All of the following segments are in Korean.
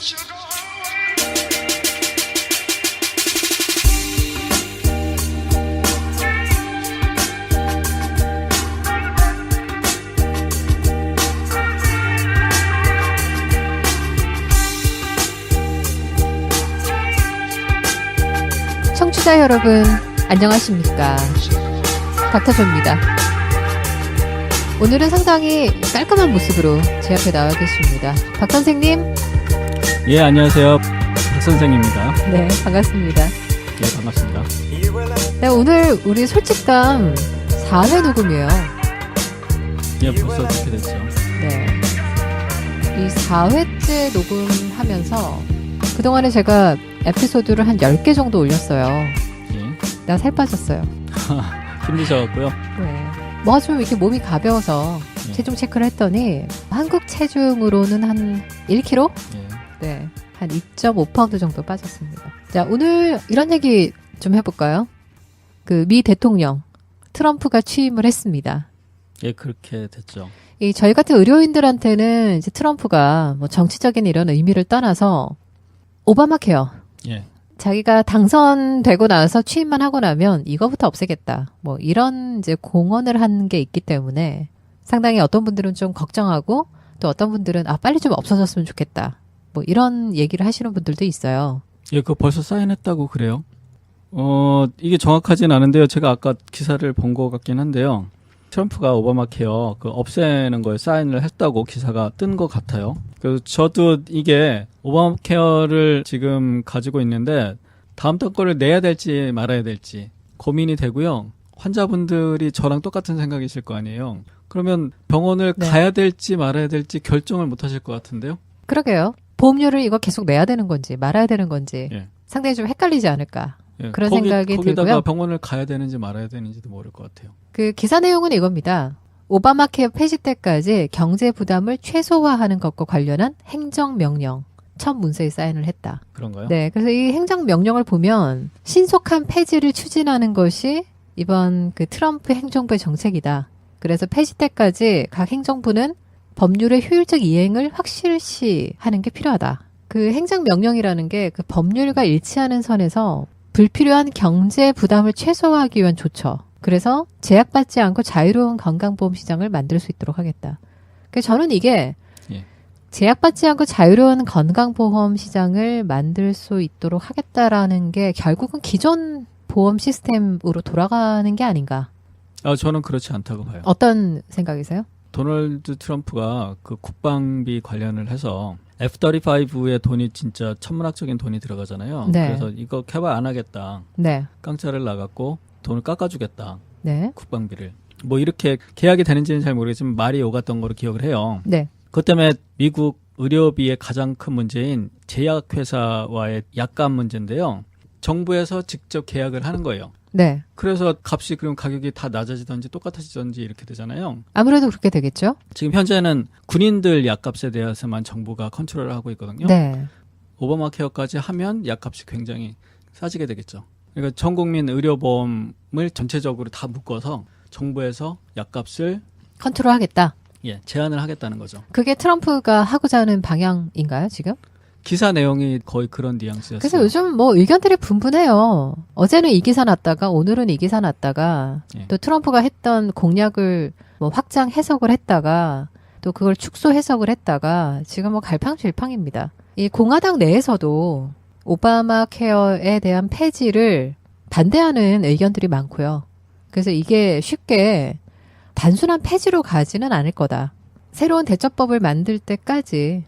청취자 여러분, 안녕하십니까. 닥터조입니다. 오늘은 상당히 깔끔한 모습으로 제 앞에 나와 계십니다. 박 선생님. 예, 안녕하세요. 박 선생입니다. 네, 반갑습니다. 예, 반갑습니다. 네, 오늘 우리 솔직감 4회 녹음이에요. 예, 벌써 그렇게 됐죠. 네. 이 4회째 녹음하면서 그동안에 제가 에피소드를 한 10개 정도 올렸어요. 예. 내가 살 빠졌어요. 힘드셔갖고요. 네. 뭐 좀 이렇게 몸이 가벼워서 예. 체중 체크를 했더니 한국 체중으로는 한 1kg? 예. 네. 한 2.5파운드 정도 빠졌습니다. 자, 오늘 이런 얘기 좀 해볼까요? 그 미 대통령 트럼프가 취임을 했습니다. 예, 그렇게 됐죠. 이 저희 같은 의료인들한테는 이제 트럼프가 뭐 정치적인 이런 의미를 떠나서 오바마 케어. 예. 자기가 당선되고 나서 취임만 하고 나면 이거부터 없애겠다. 뭐 이런 이제 공언을 한 게 있기 때문에 상당히 어떤 분들은 좀 걱정하고 또 어떤 분들은 빨리 좀 없어졌으면 좋겠다. 뭐 이런 얘기를 하시는 분들도 있어요. 예, 그거 벌써 사인했다고 그래요. 이게 정확하진 않은데요. 제가 아까 기사를 본 것 같긴 한데요. 트럼프가 오바마 케어 그 없애는 거에 사인을 했다고 기사가 뜬 것 같아요. 그래서 저도 이게 오바마 케어를 지금 가지고 있는데 다음 달 거를 내야 될지 말아야 될지 고민이 되고요. 환자분들이 저랑 똑같은 생각이실 거 아니에요. 그러면 병원을 네. 가야 될지 말아야 될지 결정을 못 하실 것 같은데요. 그러게요. 보험료를 이거 계속 내야 되는 건지 말아야 되는 건지 예. 상당히 좀 헷갈리지 않을까. 예, 그런 생각이 거기다가 들고요. 병원을 가야 되는지 말아야 되는지도 모를 것 같아요. 그 기사 내용은 이겁니다. 오바마 케어 폐지 때까지 경제 부담을 최소화하는 것과 관련한 행정명령 첫 문서에 사인을 했다. 그런가요? 네, 그래서 이 행정명령을 보면 신속한 폐지를 추진하는 것이 이번 그 트럼프 행정부의 정책이다. 그래서 폐지 때까지 각 행정부는 법률의 효율적 이행을 확실시 하는 게 필요하다. 그 행정명령이라는 게 그 법률과 일치하는 선에서 불필요한 경제 부담을 최소화하기 위한 조처. 그래서 제약받지 않고 자유로운 건강보험 시장을 만들 수 있도록 하겠다. 그래서 저는 이게 예. 제약받지 않고 자유로운 건강보험 시장을 만들 수 있도록 하겠다라는 게 결국은 기존 보험 시스템으로 돌아가는 게 아닌가. 저는 그렇지 않다고 봐요. 어떤 생각이세요? 도널드 트럼프가 그 국방비 관련을 해서 F-35에 돈이 진짜 천문학적인 돈이 들어가잖아요. 네. 그래서 이거 개발 안 하겠다. 네. 깡짜를 나갔고 돈을 깎아주겠다. 네. 국방비를. 뭐 이렇게 계약이 되는지는 잘 모르겠지만 말이 오갔던 거로 기억을 해요. 네. 그것 때문에 미국 의료비의 가장 큰 문제인 제약회사와의 약관 문제인데요. 정부에서 직접 계약을 하는 거예요. 네. 그래서 값이 그럼 가격이 다 낮아지든지 똑같아지든지 이렇게 되잖아요. 아무래도 그렇게 되겠죠? 지금 현재는 군인들 약값에 대해서만 정부가 컨트롤을 하고 있거든요. 네. 오바마 케어까지 하면 약값이 굉장히 싸지게 되겠죠. 그러니까 전 국민 의료보험을 전체적으로 다 묶어서 정부에서 약값을 컨트롤 하겠다. 제한을 하겠다는 거죠. 그게 트럼프가 하고자 하는 방향인가요, 지금? 기사 내용이 거의 그런 뉘앙스였어요. 그래서 요즘 뭐 의견들이 분분해요. 어제는 이 기사 났다가 오늘은 이 기사 났다가 예. 또 트럼프가 했던 공약을 뭐 확장 해석을 했다가 또 그걸 축소 해석을 했다가 지금 뭐 갈팡질팡입니다. 이 공화당 내에서도 오바마 케어에 대한 폐지를 반대하는 의견들이 많고요. 그래서 이게 쉽게 단순한 폐지로 가지는 않을 거다. 새로운 대처법을 만들 때까지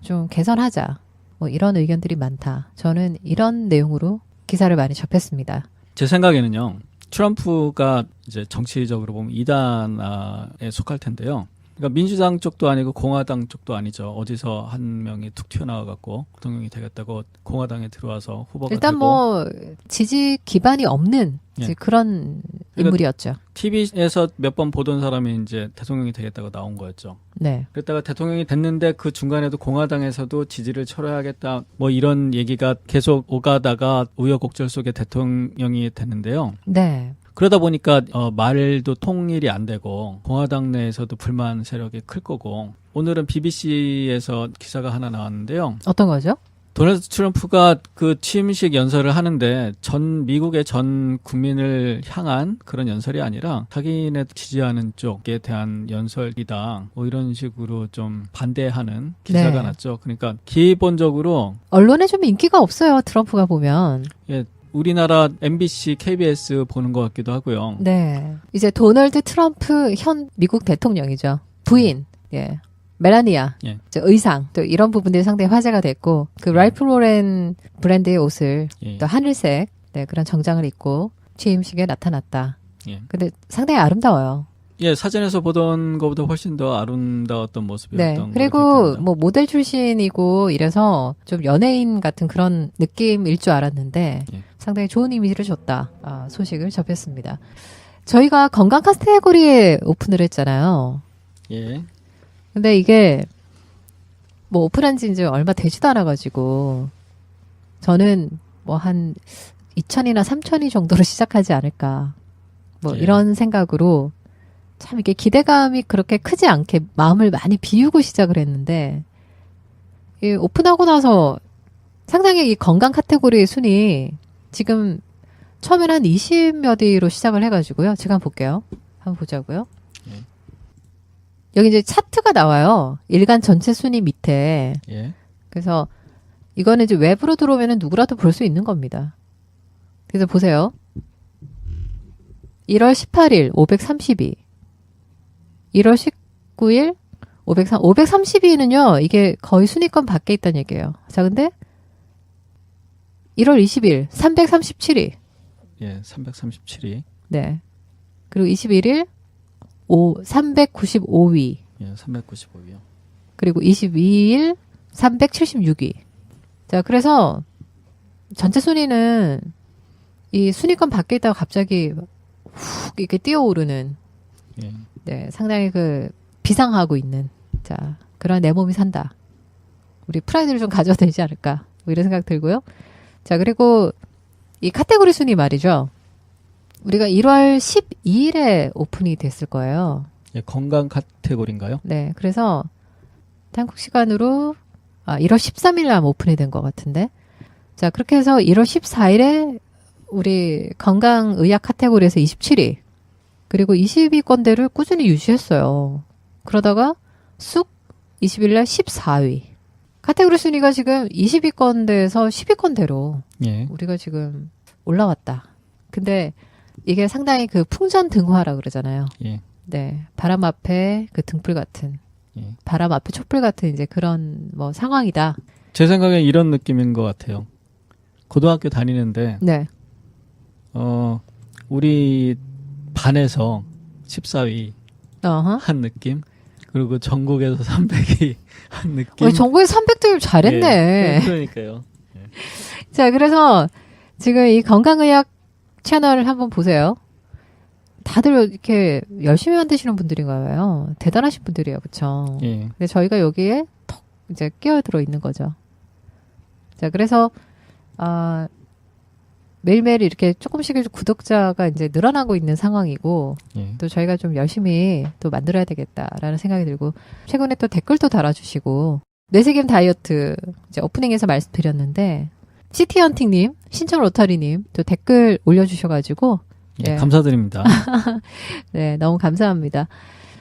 좀 개선하자. 뭐 이런 의견들이 많다. 저는 이런 내용으로 기사를 많이 접했습니다. 제 생각에는요. 트럼프가 이제 정치적으로 보면 2단에 속할 텐데요. 그러니까 민주당 쪽도 아니고 공화당 쪽도 아니죠. 어디서 한 명이 툭 튀어나와갖고 대통령이 되겠다고 공화당에 들어와서 후보가 일단 되고. 뭐 지지 기반이 없는 예. 이제 그런 인물이었죠. TV에서 몇 번 보던 사람이 이제 대통령이 되겠다고 나온 거였죠. 네. 그랬다가 대통령이 됐는데 그 중간에도 공화당에서도 지지를 철회하겠다 뭐 이런 얘기가 계속 오가다가 우여곡절 속에 대통령이 됐는데요. 네. 그러다 보니까 말도 통일이 안 되고 공화당 내에서도 불만 세력이 클 거고 오늘은 BBC에서 기사가 하나 나왔는데요. 어떤 거죠? 도널드 트럼프가 그 취임식 연설을 하는데 미국의 전 국민을 향한 그런 연설이 아니라 자기네 지지하는 쪽에 대한 연설이다. 뭐 이런 식으로 좀 반대하는 기사가 네. 났죠. 그러니까 기본적으로 언론에 좀 인기가 없어요. 트럼프가 보면. 예, 우리나라 MBC, KBS 보는 것 같기도 하고요. 네. 이제 도널드 트럼프 현 미국 대통령이죠. 부인. 예. 멜라니아. 예. 의상. 또 이런 부분들이 상당히 화제가 됐고 그 랄프 로렌 브랜드의 옷을 예. 또 하늘색 네, 그런 정장을 입고 취임식에 나타났다. 예. 근데 상당히 아름다워요. 예, 사진에서 보던 것보다 훨씬 더 아름다웠던 모습이었던 네. 것 그리고 같습니다. 뭐 모델 출신이고 이래서 좀 연예인 같은 그런 느낌일 줄 알았는데 예. 상당히 좋은 이미지를 줬다. 소식을 접했습니다. 저희가 건강 카테고리에 오픈을 했잖아요. 예. 근데 이게 뭐 오픈한 지 이제 얼마 되지도 않아가지고 저는 뭐 한 2,000이나 3,000이 정도로 시작하지 않을까. 뭐 예. 이런 생각으로 참 이게 기대감이 그렇게 크지 않게 마음을 많이 비우고 시작을 했는데 이 오픈하고 나서 상당히 이 건강 카테고리의 순위 지금 처음에는 한 20몇 위로 시작을 해가지고요. 제가 한번 볼게요. 한번 보자고요. 예. 여기 이제 차트가 나와요. 일간 전체 순위 밑에. 예. 그래서 이거는 이제 웹으로 들어오면 누구라도 볼 수 있는 겁니다. 그래서 보세요. 1월 18일 532. 1월 19일 532는요. 이게 거의 순위권 밖에 있다는 얘기예요. 자, 근데 1월 20일 337위. 예, 337위. 네. 그리고 21일 395위. 예, 395위요. 그리고 22일 376위. 자, 그래서 전체 순위는 이 순위권 밖에 있다가 갑자기 훅 이렇게 뛰어오르는 예. 네, 상당히 그 비상하고 있는 자, 그런 내 몸이 산다. 우리 프라이드를 좀 가져야 되지 않을까. 뭐 이런 생각 들고요. 자, 그리고 이 카테고리 순위 말이죠. 우리가 1월 12일에 오픈이 됐을 거예요. 예, 건강 카테고리인가요? 네, 그래서 한국 시간으로 1월 13일 날 오픈이 된 것 같은데. 자, 그렇게 해서 1월 14일에 우리 건강의학 카테고리에서 27위. 그리고 20위권대를 꾸준히 유지했어요. 그러다가 쑥 20일 날 14위. 카테고리 순위가 지금 20위권대에서 10위권대로 예. 우리가 지금 올라왔다. 근데 이게 상당히 그 풍전등화라 그러잖아요. 예. 네. 바람 앞에 그 등불 같은. 예. 바람 앞에 촛불 같은 이제 그런 뭐 상황이다. 제 생각엔 이런 느낌인 것 같아요. 고등학교 다니는데, 네. 우리 반에서 14위 어허. 한 느낌? 그리고 전국에서 300위 한 느낌? 전국에 300대 잘했네. 예, 그러니까요. 자, 그래서 지금 이 건강의학 채널을 한번 보세요. 다들 이렇게 열심히 만드시는 분들인가 봐요. 대단하신 분들이에요. 그쵸? 예. 근데 저희가 여기에 턱 이제 끼어들어 있는 거죠. 자, 그래서, 매일매일 이렇게 조금씩 구독자가 이제 늘어나고 있는 상황이고, 예. 또 저희가 좀 열심히 또 만들어야 되겠다라는 생각이 들고, 최근에 또 댓글도 달아주시고, 뇌세겜 다이어트 이제 오프닝에서 말씀드렸는데, 시티헌팅님, 신청 로터리님 또 댓글 올려주셔가지고, 예, 네. 감사드립니다. 네, 너무 감사합니다.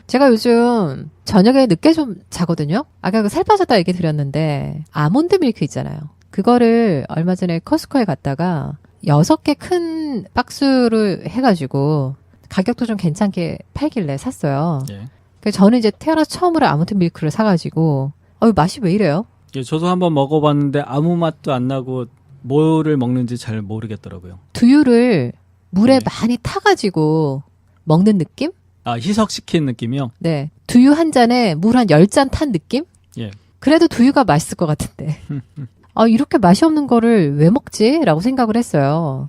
제가 요즘 저녁에 늦게 좀 자거든요. 아까 그 살 빠졌다 얘기 드렸는데 아몬드 밀크 있잖아요. 그거를 얼마 전에 커스코에 갔다가 6개 큰 박스를 해가지고 가격도 좀 괜찮게 팔길래 샀어요. 예. 그래서 저는 이제 태어나서 처음으로 아몬드 밀크를 사가지고 맛이 왜 이래요? 예, 저도 한번 먹어봤는데 아무 맛도 안 나고 뭐를 먹는지 잘 모르겠더라고요. 두유를 물에 네. 많이 타가지고 먹는 느낌? 희석시킨 느낌이요? 네. 두유 한 잔에 물 한 10잔 탄 느낌? 예. 그래도 두유가 맛있을 것 같은데. 이렇게 맛이 없는 거를 왜 먹지? 라고 생각을 했어요.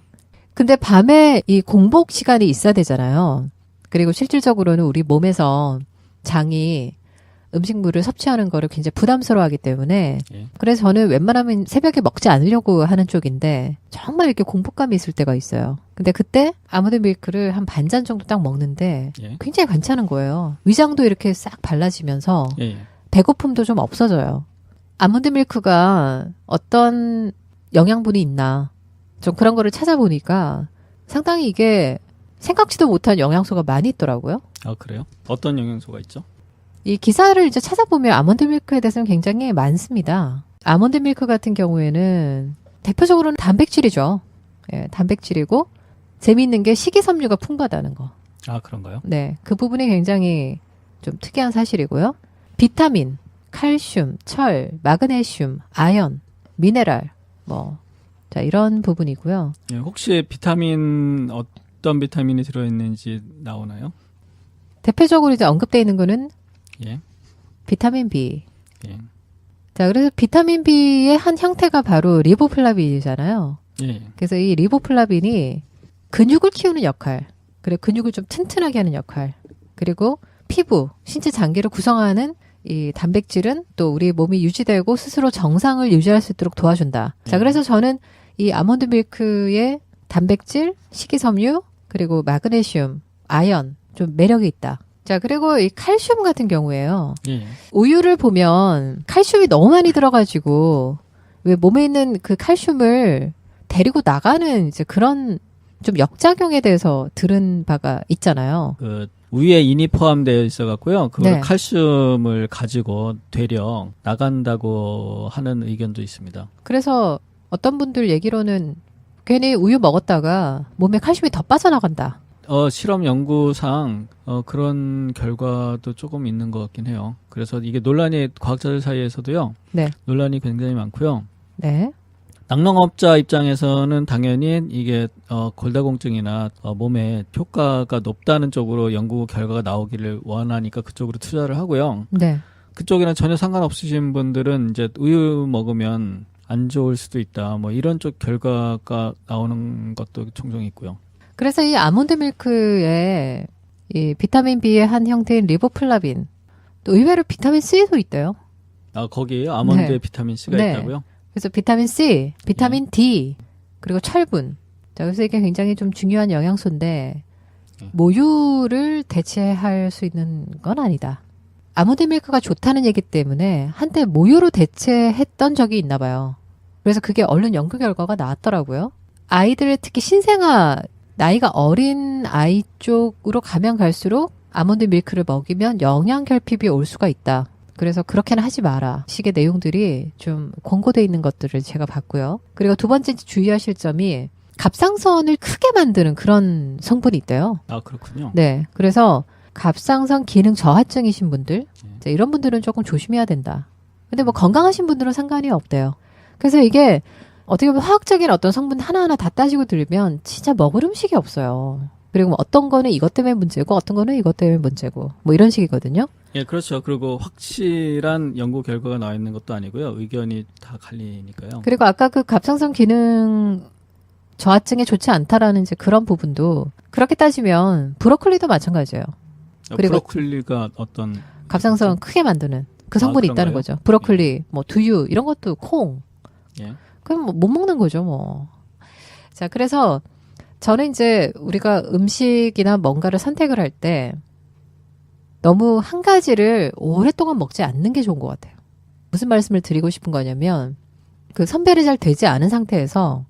근데 밤에 이 공복 시간이 있어야 되잖아요. 그리고 실질적으로는 우리 몸에서 장이 음식물을 섭취하는 거를 굉장히 부담스러워하기 때문에 예. 그래서 저는 웬만하면 새벽에 먹지 않으려고 하는 쪽인데 정말 이렇게 공복감이 있을 때가 있어요. 근데 그때 아몬드 밀크를 한 반잔 정도 딱 먹는데 예. 굉장히 괜찮은 거예요. 위장도 이렇게 싹 발라지면서 예. 배고픔도 좀 없어져요. 아몬드 밀크가 어떤 영양분이 있나 좀 그런 거를 찾아보니까 상당히 이게 생각지도 못한 영양소가 많이 있더라고요. 아, 그래요? 어떤 영양소가 있죠? 이 기사를 이제 찾아보면 아몬드 밀크에 대해서는 굉장히 많습니다. 아몬드 밀크 같은 경우에는 대표적으로는 단백질이죠. 예, 단백질이고 재미있는 게 식이섬유가 풍부하다는 거. 아, 그런가요? 네, 그 부분이 굉장히 좀 특이한 사실이고요. 비타민, 칼슘, 철, 마그네슘, 아연, 미네랄, 자, 이런 부분이고요. 예, 혹시 비타민 어떤 비타민이 들어있는지 나오나요? 대표적으로 이제 언급되어 있는 거는 예. 비타민 B. 예. 자, 그래서 비타민 B의 한 형태가 바로 리보플라빈이잖아요. 예. 그래서 이 리보플라빈이 근육을 키우는 역할, 그리고 근육을 좀 튼튼하게 하는 역할, 그리고 피부, 신체 장기를 구성하는 이 단백질은 또 우리 몸이 유지되고 스스로 정상을 유지할 수 있도록 도와준다. 자, 그래서 저는 이 아몬드 밀크의 단백질, 식이섬유, 그리고 마그네슘, 아연 좀 매력이 있다. 자, 그리고 이 칼슘 같은 경우에요. 예. 우유를 보면 칼슘이 너무 많이 들어가지고 왜 몸에 있는 그 칼슘을 데리고 나가는 이제 그런 좀 역작용에 대해서 들은 바가 있잖아요. 그 우유에 인이 포함되어 있어 갖고요. 그걸 네. 칼슘을 가지고 되려 나간다고 하는 의견도 있습니다. 그래서 어떤 분들 얘기로는 괜히 우유 먹었다가 몸에 칼슘이 더 빠져나간다. 실험 연구상 그런 결과도 조금 있는 것 같긴 해요. 그래서 이게 논란이 과학자들 사이에서도요. 네. 논란이 굉장히 많고요. 네. 낙농업자 입장에서는 당연히 이게 골다공증이나 몸에 효과가 높다는 쪽으로 연구 결과가 나오기를 원하니까 그쪽으로 투자를 하고요. 네. 그쪽이랑 전혀 상관없으신 분들은 이제 우유 먹으면 안 좋을 수도 있다. 뭐 이런 쪽 결과가 나오는 것도 종종 있고요. 그래서 이 아몬드 밀크에 이 비타민 B의 한 형태인 리보플라빈, 또 의외로 비타민 C도 있대요. 아, 거기에 아몬드에 네. 비타민 C가 네. 있다고요? 그래서 비타민 C, 비타민 D, 그리고 철분. 자, 그래서 이게 굉장히 좀 중요한 영양소인데 모유를 대체할 수 있는 건 아니다. 아몬드 밀크가 좋다는 얘기 때문에 한때 모유로 대체했던 적이 있나 봐요. 그래서 그게 얼른 연구 결과가 나왔더라고요. 아이들 특히 신생아 나이가 어린 아이 쪽으로 가면 갈수록 아몬드 밀크를 먹이면 영양 결핍이 올 수가 있다. 그래서 그렇게는 하지 마라. 식의 내용들이 좀 권고되어 있는 것들을 제가 봤고요. 그리고 두 번째 주의하실 점이 갑상선을 크게 만드는 그런 성분이 있대요. 아, 그렇군요. 네. 그래서 갑상선 기능 저하증이신 분들, 이제 이런 분들은 조금 조심해야 된다. 근데 뭐 건강하신 분들은 상관이 없대요. 그래서 이게 어떻게 보면 화학적인 어떤 성분 하나하나 다 따지고 들면 진짜 먹을 음식이 없어요. 그리고 뭐 어떤 거는 이것 때문에 문제고 어떤 거는 이것 때문에 문제고 뭐 이런 식이거든요. 예, 그렇죠. 그리고 확실한 연구 결과가 나와 있는 것도 아니고요. 의견이 다 갈리니까요. 그리고 아까 그 갑상선 기능 저하증에 좋지 않다라는 이제 그런 부분도 그렇게 따지면 브로콜리도 마찬가지예요. 그리고 브로콜리가 어떤 갑상선 크게 만드는 그 성분이 있다는 그런가요? 거죠. 브로콜리, 뭐 두유 이런 것도 콩. 예. 그럼 뭐 못 먹는 거죠, 뭐. 자, 그래서 저는 이제 우리가 음식이나 뭔가를 선택을 할 때 너무 한 가지를 오랫동안 먹지 않는 게 좋은 것 같아요. 무슨 말씀을 드리고 싶은 거냐면 그 선별이 잘 되지 않은 상태에서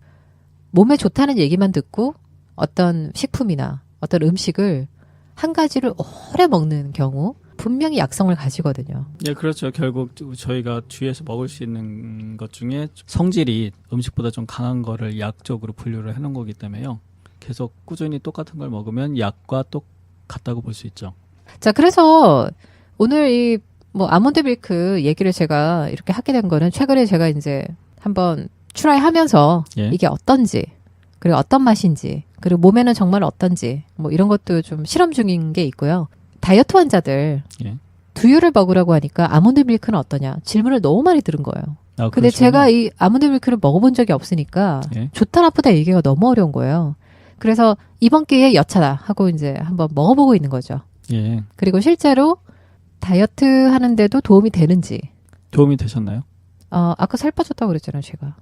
몸에 좋다는 얘기만 듣고 어떤 식품이나 어떤 음식을 한 가지를 오래 먹는 경우 분명히 약성을 가지거든요. 예, 그렇죠. 결국 저희가 주위에서 먹을 수 있는 것 중에 성질이 음식보다 좀 강한 거를 약적으로 분류를 해놓은 거기 때문에요. 계속 꾸준히 똑같은 걸 먹으면 약과 똑같다고 볼 수 있죠. 자, 그래서 오늘 이 뭐 아몬드 밀크 얘기를 제가 이렇게 하게 된 거는 최근에 제가 이제 한번 트라이 하면서 예. 이게 어떤지, 그리고 어떤 맛인지, 그리고 몸에는 정말 어떤지, 뭐 이런 것도 좀 실험 중인 게 있고요. 다이어트 환자들 예. 두유를 먹으라고 하니까 아몬드 밀크는 어떠냐 질문을 너무 많이 들은 거예요. 아, 근데 그러시군요. 제가 이 아몬드 밀크를 먹어본 적이 없으니까 예. 좋다 나쁘다 얘기가 너무 어려운 거예요. 그래서 이번 기회에 여차다 하고 이제 한번 먹어보고 있는 거죠. 예. 그리고 실제로 다이어트 하는데도 도움이 되는지. 도움이 되셨나요? 아까 살 빠졌다고 그랬잖아요, 제가.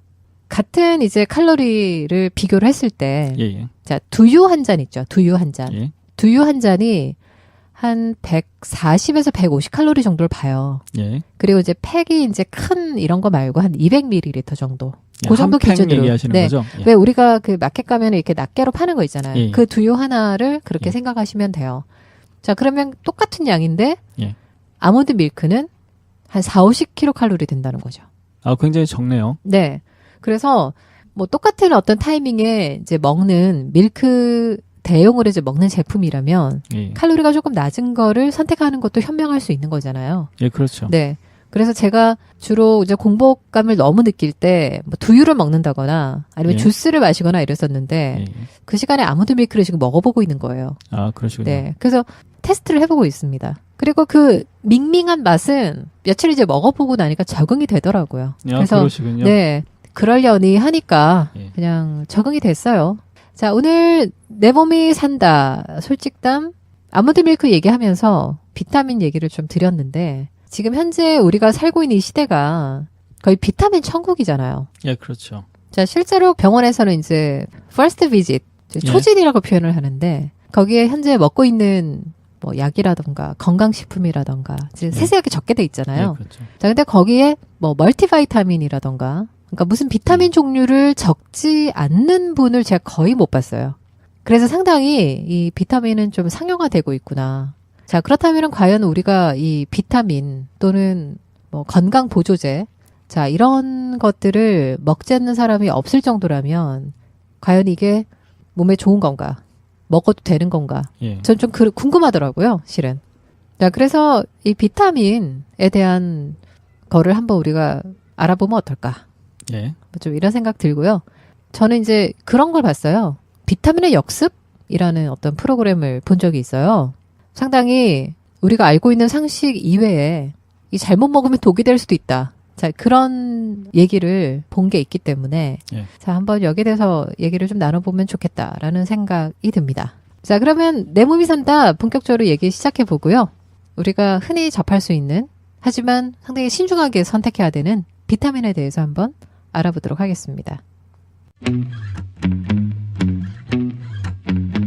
같은 이제 칼로리를 비교를 했을 때, 예, 예. 자, 두유 한 잔 있죠. 두유 한 잔. 예. 두유 한 잔이 한 140에서 150 칼로리 정도를 봐요. 예. 그리고 이제 팩이 이제 큰 이런 거 말고 한 200ml 정도. 그 정도 한 팩 기준으로. 얘기하시는 네. 거죠? 예. 왜 우리가 그 마켓 가면 이렇게 낱개로 파는 거 있잖아요. 예. 그 두유 하나를 그렇게 예. 생각하시면 돼요. 자, 그러면 똑같은 양인데 예. 아몬드 밀크는 한 4, 50kcal 된다는 거죠. 아, 굉장히 적네요. 네. 그래서 뭐 똑같은 어떤 타이밍에 이제 먹는 밀크 대용으로 이제 먹는 제품이라면 예. 칼로리가 조금 낮은 거를 선택하는 것도 현명할 수 있는 거잖아요. 예, 그렇죠. 네. 그래서 제가 주로 이제 공복감을 너무 느낄 때 뭐 두유를 먹는다거나 아니면 예. 주스를 마시거나 이랬었는데 예. 그 시간에 아몬드 밀크를 지금 먹어보고 있는 거예요. 아, 그러시군요. 네. 그래서 테스트를 해보고 있습니다. 그리고 그 밍밍한 맛은 며칠 이제 먹어보고 나니까 적응이 되더라고요. 아, 그래서 그러시군요. 네. 그러려니 하니까 예. 그냥 적응이 됐어요. 자, 오늘 내 몸이 산다. 솔직담 아몬드 밀크 얘기하면서 비타민 얘기를 좀 드렸는데 지금 현재 우리가 살고 있는 이 시대가 거의 비타민 천국이잖아요. 예, 그렇죠. 자, 실제로 병원에서는 이제 first visit, 초진이라고 표현을 하는데 거기에 현재 먹고 있는 뭐 약이라던가 건강식품이라던가 이제 세세하게 적게 돼 있잖아요. 예, 그렇죠. 자, 근데 거기에 뭐 멀티바이타민이라던가 그러니까 무슨 비타민 종류를 적지 않는 분을 제가 거의 못 봤어요. 그래서 상당히 이 비타민은 좀 상용화되고 있구나. 자, 그렇다면 과연 우리가 이 비타민 또는 뭐 건강 보조제 자, 이런 것들을 먹지 않는 사람이 없을 정도라면 과연 이게 몸에 좋은 건가? 먹어도 되는 건가? 예. 전 좀 궁금하더라고요, 실은. 자, 그래서 이 비타민에 대한 거를 한번 우리가 알아보면 어떨까? 예. 좀 이런 생각 들고요. 저는 이제 그런 걸 봤어요. 비타민의 역습이라는 어떤 프로그램을 본 적이 있어요. 상당히 우리가 알고 있는 상식 이외에 이 잘못 먹으면 독이 될 수도 있다. 자, 그런 얘기를 본 게 있기 때문에 예. 자, 한번 여기에 대해서 얘기를 좀 나눠보면 좋겠다라는 생각이 듭니다. 자, 그러면 내 몸이 산다 본격적으로 얘기 시작해 보고요. 우리가 흔히 접할 수 있는 하지만 상당히 신중하게 선택해야 되는 비타민에 대해서 한번 알아보도록 하겠습니다.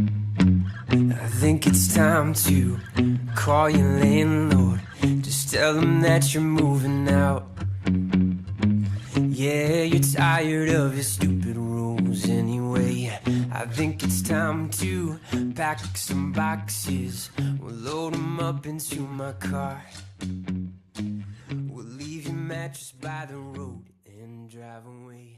I think it's time to call your landlord. Just tell him that you're moving out. Yeah, you're tired of your stupid rules anyway. I think it's time to pack some boxes. We'll load them up into my car. We'll leave your mattress by the road and drive away.